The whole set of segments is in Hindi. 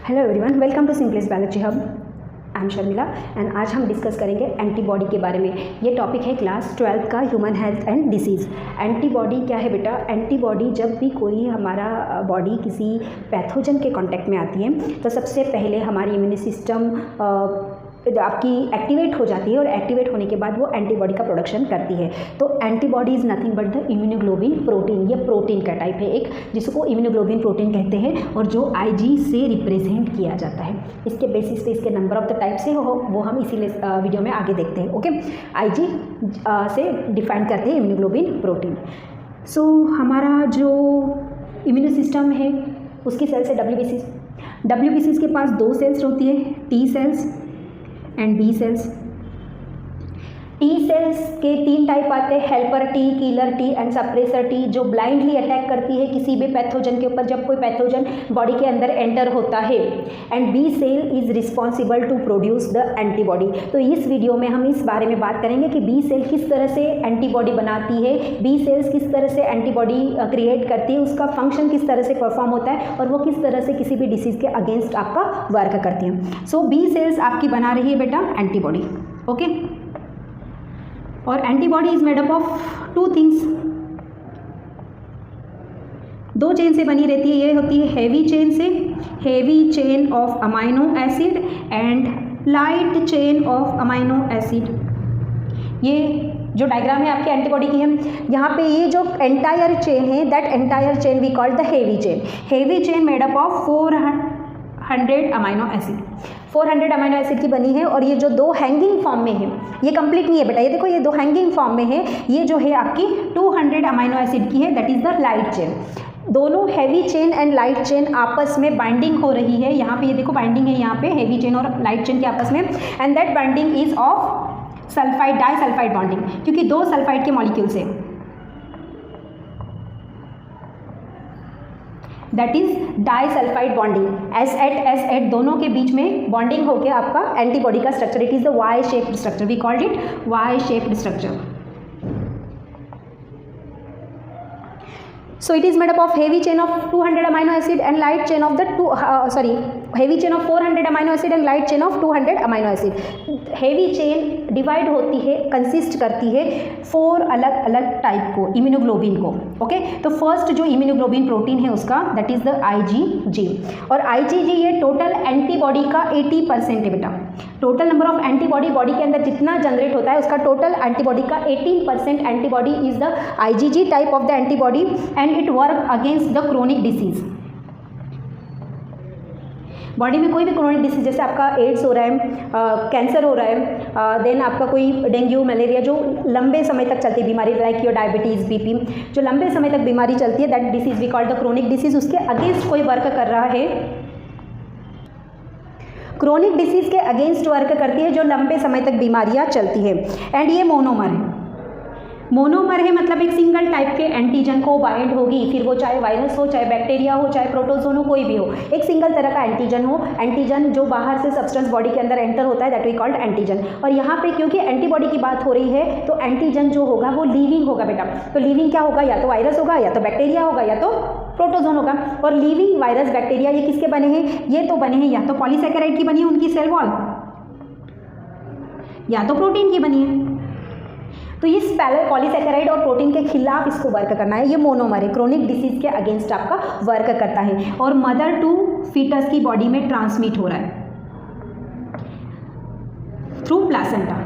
Hello everyone, welcome to simplest biology hub. I am Sharmila and आज हम डिस्कस करेंगे एंटीबॉडी के बारे में। ये टॉपिक है क्लास 12 का human health and disease. Antibody क्या है बेटा? एंटीबॉडी जब भी कोई हमारा बॉडी किसी पैथोजन के कांटेक्ट में आती है तो सबसे पहले हमारी इम्यून सिस्टम आपकी एक्टिवेट हो जाती है और एक्टिवेट होने के बाद वो एंटीबॉडी का प्रोडक्शन करती है। तो antibody is nothing but the immunoglobulin protein. ये प्रोटीन का टाइप है एक, जिसको इम्यूनोग्लोबिन प्रोटीन कहते हैं और जो आईजी से रिप्रेजेंट किया जाता है। इसके बेसिस पे इसके नंबर ऑफ द टाइप से वो हम इसीलिए वीडियो में आगे देखते हैं। ओके, आईजी से डिफाइन करते हैं इम्यूनोग्लोबिन प्रोटीन। सो हमारा जो इम्यून सिस्टम है उसकी सेल्स है डब्ल्यूबीसीज के पास दो सेल्स होती है, T cells and B cells. T cells के तीन टाइप आते हैं, helper T, killer T and suppressor T, जो ब्लाइंडली अटैक करती है किसी भी पैथोजन के ऊपर जब कोई पैथोजन बॉडी के अंदर एंटर होता है। And B cell is responsible to produce the antibody. तो इस वीडियो में हम इस बारे में बात करेंगे कि बी सेल किस तरह से एंटीबॉडी बनाती है, बी सेल्स किस तरह से एंटीबॉडी क्रिएट करती है, उसका फंक्शन किस तरह से परफॉर्म होता है और वो किस तरह से किसी भी डिसीज़ के अगेंस्ट आपका वर्क करती हैं। सो बी सेल्स आपकी बना रही है बेटा एंटीबॉडी। ओके, और antibody is made up of two things. दो चेन से बनी रहती है। ये होती है हैवी चेन से, heavy chain of amino acid and light chain of amino acid. ये जो डायग्राम है आपके एंटीबॉडी की है, यहाँ पे ये जो एंटायर चेन है that entire chain we called the heavy chain. Heavy chain made up of 400 amino acid. 400 amino acid की बनी है। और ये जो दो हैंगिंग फॉर्म में है, ये कंप्लीट नहीं है बेटा, ये देखो ये दो हैंगिंग फॉर्म में है। ये जो है आपकी 200 अमाइनो एसिड की है, that is the light chain. दोनों heavy chain and light chain आपस में बाइंडिंग हो रही है। यहाँ पे ये देखो बाइंडिंग है, यहाँ पे हैवी चेन और लाइट चेन के आपस में। And that binding is of sulphide disulphide bonding, क्योंकि दो सल्फाइड के मॉलिक्यूल्स है, that is disulphide bonding. S8 दोनों के बीच में बॉन्डिंग होकर आपका एंटीबॉडी का structure, it is the Y shaped structure, we called it Y shaped structure. So it is made up of heavy chain of 200 amino acid and light chain of the heavy chain of 400 amino acid and light chain of 200 amino acid. Heavy chain divide होती है, कंसिस्ट करती है 4 अलग अलग टाइप को, इम्यूनोग्लोबिन को। ओके, तो फर्स्ट जो इम्यूनोग्लोबिन प्रोटीन है उसका दैट इज द आईजीजी। और आईजीजी ये टोटल एंटीबॉडी का 80% है बेटा। Total number of antibody body के अंदर जितना जनरेट होता है उसका टोटल एंटीबॉडी का 18% antibody is the IgG type of the antibody and it work against the chronic disease. Body में कोई भी क्रोनिक डिसीज, जैसे आपका एड्स हो रहा है, कैंसर हो रहा है, देन आपका कोई डेंगू, मलेरिया, जो लंबे समय तक चलती बीमारी, लाइक योर डायबिटीज़, बीपी, जो लंबे समय तक बीमारी चलती है, that disease we called the chronic disease. उसके अगेंस्ट कोई वर्क कर रहा है, क्रोनिक डिसीज के अगेंस्ट वर्क करती है जो लंबे समय तक बीमारियां चलती है। एंड ये मोनोमर है। मोनोमर है मतलब एक सिंगल टाइप के एंटीजन को बाइंड होगी, फिर वो चाहे वायरस हो, चाहे बैक्टीरिया हो, चाहे प्रोटोजोन हो, कोई भी हो, एक सिंगल तरह का एंटीजन हो। एंटीजन जो बाहर से सब्सटेंस बॉडी के अंदर एंटर होता है दैट वी कॉल्ड एंटीजन। और यहाँ पे क्योंकि एंटीबॉडी की बात हो रही है तो एंटीजन जो होगा वो लिविंग होगा बेटा। तो लिविंग क्या होगा? या तो वायरस होगा, या तो बैक्टीरिया होगा, या तो प्रोटोजोन होगा। और लिविंग वायरस, बैक्टीरिया ये किसके बने हैं? ये तो बने हैं या तो पॉलीसैकेराइड की बनी है उनकी सेल वॉल, या तो प्रोटीन की बनी है। तो इस पॉलीसैकेराइड और प्रोटीन के खिलाफ इसको वर्क करना है। ये मोनोमर है, क्रोनिक डिसीज के अगेंस्ट आपका वर्क करता है और मदर टू फीटस की बॉडी में ट्रांसमिट हो रहा है थ्रू प्लासेंटा।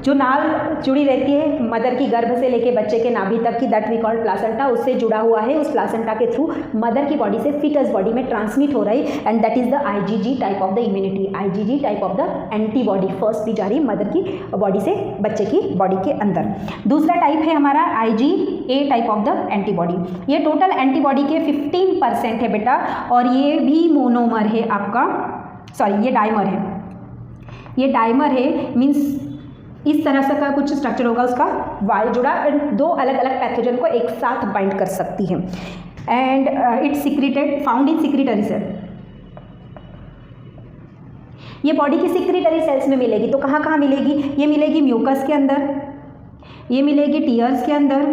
जो नाल जुड़ी रहती है मदर की गर्भ से लेके बच्चे के नाभि तक की, दैट वी कॉल्ड प्लासेंटा, उससे जुड़ा हुआ है। उस प्लासेंटा के थ्रू मदर की बॉडी से फीटस बॉडी में ट्रांसमिट हो रही है and that is the IgG type of the immunity, IgG type of the antibody first भी जा रही है मदर की बॉडी से बच्चे की बॉडी के अंदर। दूसरा टाइप है हमारा IgA type of the antibody. ये टोटल एंटीबॉडी के 15% है बेटा और ये भी मोनोमर है आपका, सॉरी ये डाइमर है। ये डाइमर है मीन्स इस तरह से का कुछ स्ट्रक्चर होगा उसका, वाई जुड़ा, दो अलग अलग पैथोजन को एक साथ बाइंड कर सकती है। And it's secreted found in secretory cell. ये बॉडी की सिक्रीटरी सेल्स में मिलेगी। तो कहाँ कहाँ मिलेगी? ये मिलेगी म्यूकस के अंदर, ये मिलेगी टीयर्स के अंदर,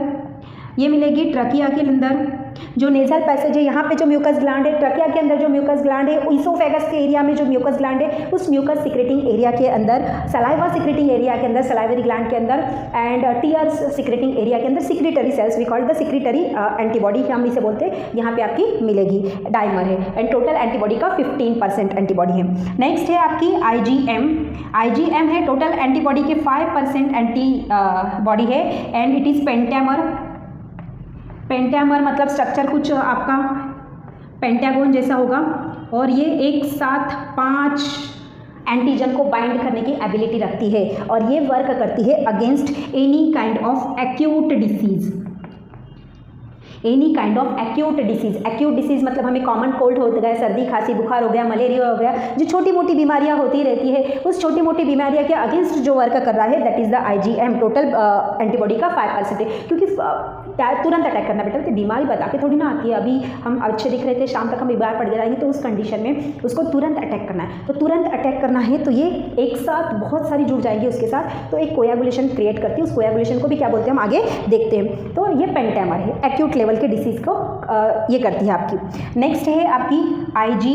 ये मिलेगी ट्रकिया के अंदर, जो नेजल पैसेज है यहाँ पे जो म्यूकस ग्लैंड है, ट्रकिया के अंदर जो म्यूकस ग्लैंड है, इसोफेगस के एरिया में जो म्यूकस ग्लैंड है, उस म्यूकस सिक्रेटिंग एरिया के अंदर, सलाइवा सिक्रेटिंग एरिया के अंदर, सलाइवरी ग्लैंड के अंदर एंड टीयर्स सिक्रेटिंग एरिया के अंदर secretory cells, we call the secretory antibody, हम इसे बोलते हैं, यहाँ पे आपकी मिलेगी, डाइमर है एंड टोटल एंटीबॉडी का 15% एंटीबॉडी है। नेक्स्ट है आपकी IgM। IgM है टोटल एंटीबॉडी के 5% एंटीबॉडी है and it is pentamer. Pentamer मतलब स्ट्रक्चर कुछ आपका पेंटागोन जैसा होगा और ये एक साथ 5 एंटीजन को बाइंड करने की एबिलिटी रखती है और ये वर्क करती है against any kind of acute disease. Any kind of acute disease, acute disease मतलब हमें कॉमन कोल्ड हो गया, सर्दी खांसी बुखार हो गया, मलेरिया हो गया, जो छोटी मोटी बीमारियां होती रहती है, उस छोटी मोटी बीमारियां के अगेंस्ट जो वर्क कर रहा है that is the IgM। Total antibody का 5% है, क्योंकि तुरंत अटैक करना बेटा, तो बीमारी बता के थोड़ी ना आती है। अभी हम अच्छे दिख रहे थे, शाम तक हम बीमार पड़ जाएंगे, तो उस कंडीशन में उसको तुरंत अटैक करना है। तो तुरंत अटैक करना है तो ये एक साथ बहुत सारी जुड़ जाएंगी उसके साथ, तो एक कोएगुलेशन क्रिएट करती है। उस कोएगुलेशन को भी क्या बोलते हैं हम आगे देखते हैं। तो ये पेंटामर है, एक्यूट लेवल के डिसीज़ को ये करती है आपकी। नेक्स्ट है आपकी IgD।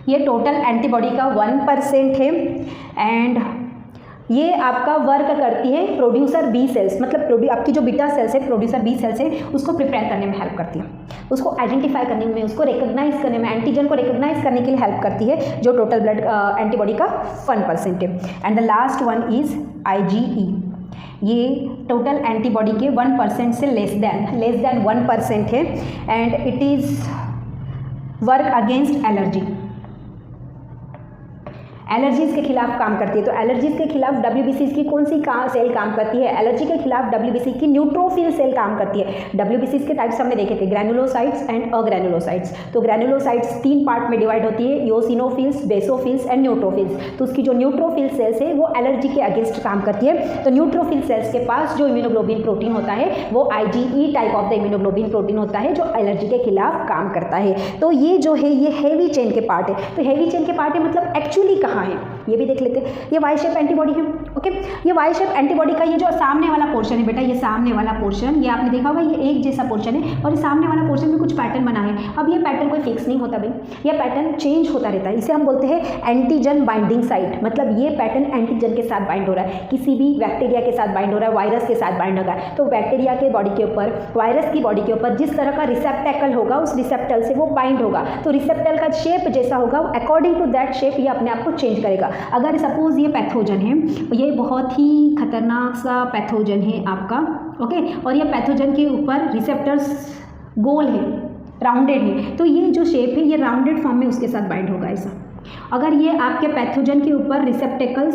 ये टोटल एंटीबॉडी का 1% है एंड ये आपका वर्क करती है प्रोड्यूसर बी सेल्स, मतलब आपकी जो बीटा सेल्स है, प्रोड्यूसर बी सेल्स है, उसको प्रिपेयर करने में हेल्प करती है, उसको आइडेंटिफाई करने में, उसको रिकॉग्नाइज करने में, एंटीजन को रिकॉग्नाइज करने के लिए हेल्प करती है, जो टोटल ब्लड एंटीबॉडी का 1% है। And the last one is IgE। ये टोटल एंटीबॉडी के 1% से लेस देन 1% है and it is work against allergy. Allergies के खिलाफ काम करती है। तो एलर्जीज़ के खिलाफ WBC की कौन सी सेल काम करती है? एलर्जी के खिलाफ WBC की न्यूट्रोफिल सेल काम करती है। WBC के टाइप्स हमने देखे थे, ग्रैनुलोसाइट्स एंड अग्रैनुलोसाइट्स। तो ग्रैनुलोसाइट्स 3 पार्ट में डिवाइड होती है, योसिनोफिल्स, बेसोफिल्स एंड न्यूट्रोफिल्स। तो उसकी जो न्यूट्रोफिल सेल्स है वो एलर्जी के अगेंस्ट काम करती है। तो न्यूट्रोफिल सेल्स के पास जो इम्यूनोग्लोबिन प्रोटीन होता है वो IgE type of the immunoglobulin protein होता है जो एलर्जी के खिलाफ काम करता है। तो ये जो है ये हैवी चेन के पार्ट है। तो हैवी चेन के पार्ट है मतलब एक्चुअली कहाँ है ये भी देख लेते हैं। ये वाई शेप एंटीबॉडी है। ओके, ये वाई शेप एंटीबॉडी का ये जो सामने वाला पोर्शन है बेटा, ये सामने वाला पोर्शन, ये आपने देखा होगा ये एक जैसा पोर्शन है और ये सामने वाला पोर्शन में कुछ पैटर्न बना है। अब ये पैटर्न कोई फिक्स नहीं होता भाई, ये पैटर्न चेंज होता रहता है। इसे हम बोलते हैं एंटीजन बाइंडिंग साइट। मतलब ये पैटर्न एंटीजन के साथ बाइंड हो रहा है, किसी भी बैक्टीरिया के साथ बाइंड हो रहा है, वायरस के साथ बाइंड होगा। तो बैक्टीरिया के बॉडी के ऊपर, वायरस की बॉडी के ऊपर जिस तरह का रिसेप्टेकल होगा उस रिसेप्टल से वो बाइंड होगा। तो रिसेप्टल का शेप जैसा होगा अकॉर्डिंग टू दैट शेप ये अपने आप को चेंज करेगा। अगर सपोज ये पैथोजन है, ये बहुत ही खतरनाक सा पैथोजन है आपका, ओके, और ये पैथोजन के ऊपर रिसेप्टर्स गोल है, राउंडेड है, तो ये जो शेप है ये राउंडेड फॉर्म में उसके साथ बाइंड होगा ऐसा। अगर ये आपके पैथोजन के ऊपर रिसेप्टेकल्स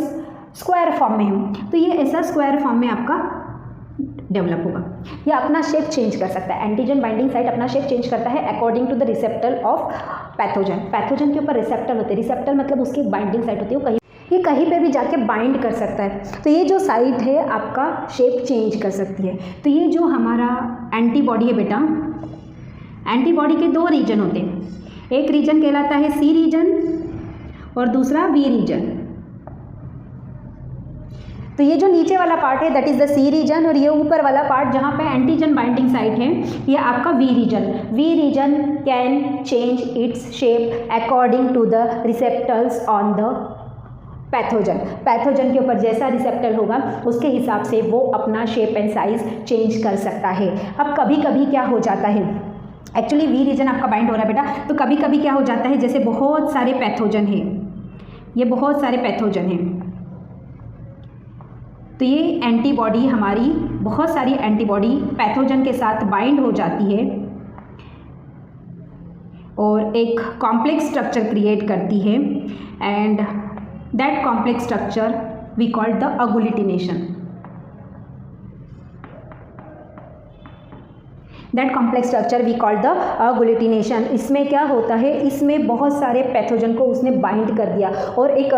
स्क्वायर फॉर्म में है तो ये ऐसा स्क्वायर फॉर्म में आपका डेवलप होगा। ये अपना शेप चेंज कर सकता है, एंटीजन बाइंडिंग साइट अपना शेप चेंज करता है according to the receptor of pathogen. Pathogen के ऊपर रिसेप्टर होते हैं, रिसेप्टर मतलब उसकी एक बाइंडिंग साइट होती है, ये कहीं पे भी जाके बाइंड कर सकता है। तो ये जो साइट है आपका शेप चेंज कर सकती है। तो ये जो हमारा एंटीबॉडी है बेटा, एंटीबॉडी के 2 रीजन होते हैं, एक रीजन कहलाता है C रीजन और दूसरा V रीजन। तो ये जो नीचे वाला पार्ट है that is the C region और ये ऊपर वाला पार्ट जहाँ पे एंटीजन बाइंडिंग साइट है ये आपका V region. V region can change its shape according to the receptors on the pathogen. Pathogen के ऊपर जैसा रिसेप्टर होगा उसके हिसाब से वो अपना शेप एंड साइज चेंज कर सकता है। अब कभी कभी क्या हो जाता है, एक्चुअली V रीजन आपका बाइंड हो रहा है बेटा, तो कभी कभी क्या हो जाता है जैसे बहुत सारे पैथोजन हैं, ये बहुत सारे पैथोजन हैं, तो ये एंटीबॉडी हमारी बहुत सारी एंटीबॉडी पैथोजन के साथ बाइंड हो जाती है और एक कॉम्प्लेक्स स्ट्रक्चर क्रिएट करती है and that complex structure we call the agglutination. That complex structure we called the agglutination. इसमें क्या होता है, इसमें बहुत सारे पैथोजन को उसने बाइंड कर दिया और एक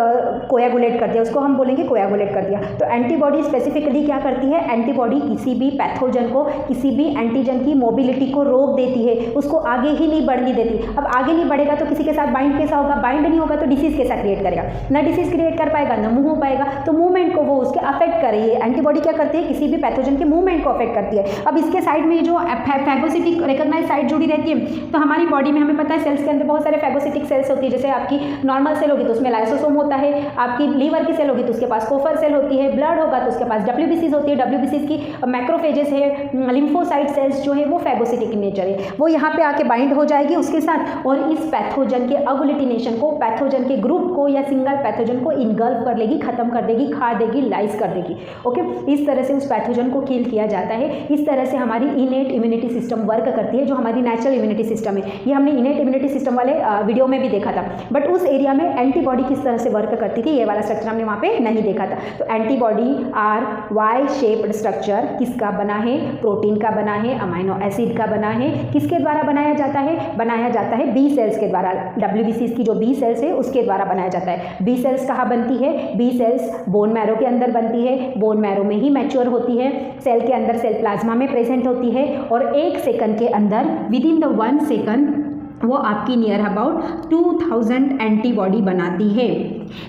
कोएगुलेट कर दिया, उसको हम बोलेंगे कोएगुलेट कर दिया। तो एंटीबॉडी स्पेसिफिकली क्या करती है, एंटीबॉडी किसी भी पैथोजन को, किसी भी एंटीजन की मोबिलिटी को रोक देती है, उसको आगे ही नहीं बढ़ने देती। अब आगे नहीं बढ़ेगा तो किसी के साथ बाइंड कैसा होगा, बाइंड नहीं होगा तो डिसीज कैसा क्रिएट करेगा, ना डिसीज क्रिएट कर पाएगा ना मूव हो पाएगा, तो मूवमेंट को वो उसके अफेक्ट कर रही है। एंटीबॉडी क्या करती है, किसी भी पैथोजन के मूवमेंट को अफेक्ट करती है। अब इसके साइड में जो फैगोसिटिक रिकॉग्नाइज साइट जुड़ी रहती है, तो हमारी बॉडी में हमें पता है सेल्स के अंदर बहुत सारे फैगोसिटिक सेल्स होती है। जैसे आपकी नॉर्मल सेल होगी तो उसमें लाइसोसोम होता है, आपकी लीवर की सेल होगी तो उसके पास कोफर सेल होती है, ब्लड होगा तो उसके पास डब्ल्यूबीसीज होती है, डब्ल्यूबीसीज की मैक्रोफेजेस है, लिम्फोसाइट सेल्स जो है वो फैगोसिटिक इन नेचर है, वो यहाँ पे आके बाइंड हो जाएगी उसके साथ और इस पैथोजन के अग्लूटिनेशन को, पैथोजन के ग्रुप को या सिंगल पैथोजन को इनगल्फ कर लेगी, खत्म कर देगी, खा देगी, लाइस कर देगी। ओके, इस तरह से उस पैथोजन को किल किया जाता है। इस तरह से हमारी इनेट इम्यूनिटी सिस्टम वर्क करती है, जो हमारी नेचुरल इम्यूनिटी सिस्टम है। ये हमने इनेट इम्यूनिटी सिस्टम वाले वीडियो में भी देखा था, बट उस एरिया में एंटीबॉडी किस तरह से वर्क करती थी ये वाला स्ट्रक्चर हमने वहाँ पे नहीं देखा था। तो antibody are Y shaped structure किसका बना है, प्रोटीन का बना है, अमाइनो एसिड का बना है। किसके द्वारा बनाया जाता है, बनाया जाता है बी सेल्स के द्वारा। डब्ल्यूबीसीज की जो बी सेल्स है उसके द्वारा बनाया जाता है। बी सेल्स कहाँ बनती है, बी सेल्स बोन मैरो के अंदर बनती है, बोन मैरो में ही मैच्योर होती है, सेल के अंदर सेल प्लाज्मा में प्रेजेंट होती है और 1 सेकंड के अंदर विद इन द 1 सेकंड वो आपकी नियर अबाउट 2000 एंटीबॉडी बनाती है।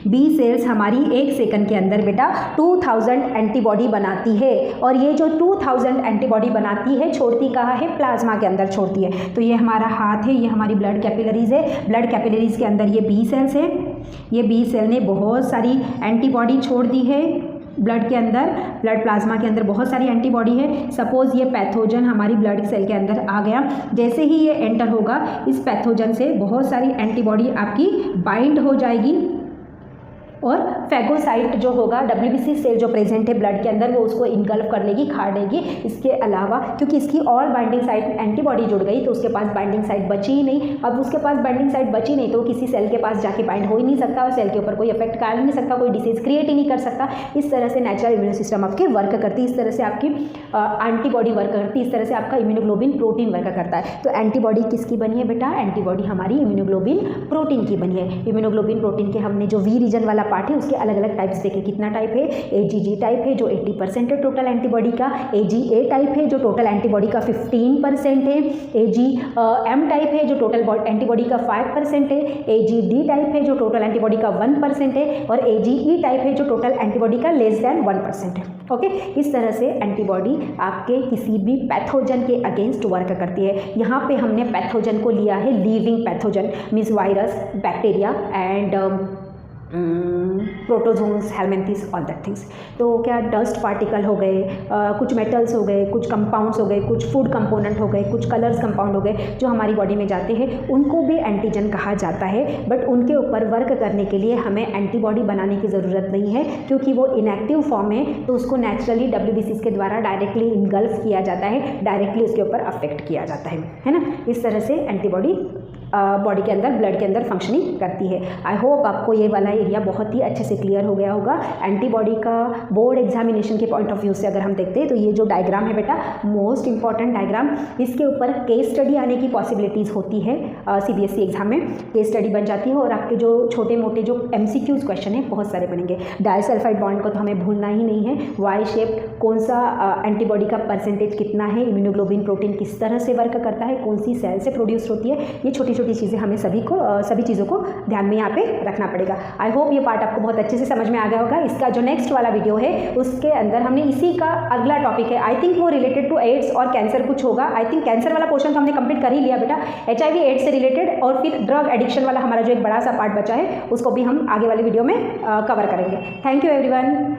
बी सेल्स हमारी 1 सेकंड के अंदर बेटा 2000 एंटीबॉडी बनाती है और ये जो 2000 एंटीबॉडी बनाती है छोड़ती कहाँ है, प्लाज्मा के अंदर छोड़ती है। तो ये हमारा हाथ है, ये हमारी ब्लड कैपिलरीज है, ब्लड कैपिलरीज के अंदर ये बी सेल्स है, ये बी सेल ने बहुत सारी एंटीबॉडी छोड़ दी है ब्लड के अंदर, ब्लड प्लाज्मा के अंदर बहुत सारी एंटीबॉडी है। सपोज ये पैथोजन हमारी ब्लड सेल के अंदर आ गया, जैसे ही ये एंटर होगा इस पैथोजन से बहुत सारी एंटीबॉडी आपकी बाइंड हो जाएगी और फैगोसाइट जो होगा, डब्ल्यूबीसी सेल जो प्रेजेंट है ब्लड के अंदर, वो उसको इनगल्फ कर लेगी, खा लेगी। इसके अलावा क्योंकि इसकी और बाइंडिंग साइट एंटीबॉडी जुड़ गई तो उसके पास बाइंडिंग साइट बची ही नहीं। अब उसके पास बाइंडिंग साइट बची नहीं तो वो किसी सेल के पास जाके बाइंड हो ही नहीं सकता और सेल के ऊपर कोई इफेक्ट डाल नहीं सकता, कोई डिसीज क्रिएट ही नहीं कर सकता। इस तरह से नेचुरल इम्यून सिस्टम आपके वर्क करती है, इस तरह से आपकी एंटीबॉडी वर्क करती है, इस तरह से आपका इम्यूनोग्लोबिन प्रोटीन वर्क करता है। तो एंटीबॉडी किसकी बनी है बेटा, एंटीबॉडी हमारी इम्यूनोग्लोबिन प्रोटीन की बनी है। इम्यूनोग्लोबिन प्रोटीन के हमने जो वी रीजन वाला पार्ट है उसके अलग अलग टाइप्स देखे। कितना टाइप है, एजीजी टाइप है जो 80% है टोटल एंटीबॉडी का, एजीए टाइप है जो टोटल एंटीबॉडी का 15% है, एजी एम टाइप है जो टोटल एंटीबॉडी का 5% है, एजीडी टाइप है जो टोटल एंटीबॉडी का 1% है और एजीई टाइप है जो टोटल एंटीबॉडी का लेस देन 1% है। ओके, इस तरह से एंटीबॉडी आपके किसी भी पैथोजन के अगेंस्ट वर्क करती है। यहाँ पे हमने पैथोजन को लिया है living pathogen, means virus, bacteria and protozoans, helminthes, all that things. तो क्या डस्ट पार्टिकल हो गए, कुछ मेटल्स हो गए, कुछ कंपाउंड्स हो गए, कुछ फूड कंपोनेंट हो गए, कुछ कलर्स कंपाउंड हो गए जो हमारी बॉडी में जाते हैं, उनको भी एंटीजन कहा जाता है। बट उनके ऊपर वर्क करने के लिए हमें एंटीबॉडी बनाने की ज़रूरत नहीं है क्योंकि वो इनएक्टिव फॉर्म है, तो उसको नेचुरली डब्ल्यूबीसीज के द्वारा डायरेक्टली इनगल्फ किया जाता है, डायरेक्टली उसके ऊपर अफेक्ट किया जाता है ना। इस तरह से एंटीबॉडी बॉडी के अंदर, ब्लड के अंदर फंक्शनिंग करती है। आई होप आपको ये वाला एरिया बहुत ही अच्छे से क्लियर हो गया होगा। एंटीबॉडी का बोर्ड एग्जामिनेशन के पॉइंट ऑफ व्यू से अगर हम देखते हैं तो ये जो डायग्राम है बेटा, मोस्ट इंपॉर्टेंट डायग्राम, इसके ऊपर केस स्टडी आने की पॉसिबिलिटीज़ होती है। सीबीएसई एग्जाम में केस स्टडी बन जाती है और आपके जो छोटे मोटे जो एमसीक्यूज क्वेश्चन है बहुत सारे बनेंगे। डाइसल्फाइड बॉन्ड को तो हमें भूलना ही नहीं है, वाई शेप, कौन सा एंटीबॉडी का परसेंटेज कितना है, इम्यूनोग्लोबिन प्रोटीन किस तरह से वर्क करता है, कौन सी सेल से प्रोड्यूस होती है, ये छोटी छोटी चीज़ें हमें सभी चीज़ों को ध्यान में यहाँ पे रखना पड़ेगा। आई होप ये पार्ट आपको बहुत अच्छे से समझ में आ गया होगा। इसका जो नेक्स्ट वाला वीडियो है उसके अंदर हमने इसी का अगला टॉपिक है, आई थिंक वो रिलेटेड टू एड्स और कैंसर कुछ होगा। आई थिंक कैंसर वाला पोर्शन तो हमने कंप्लीट कर ही लिया बेटा, HIV एड्स से रिलेटेड, और फिर ड्रग एडिक्शन वाला हमारा जो एक बड़ा सा पार्ट बचा है उसको भी हम आगे वाले वीडियो में कवर करेंगे। Thank you everyone.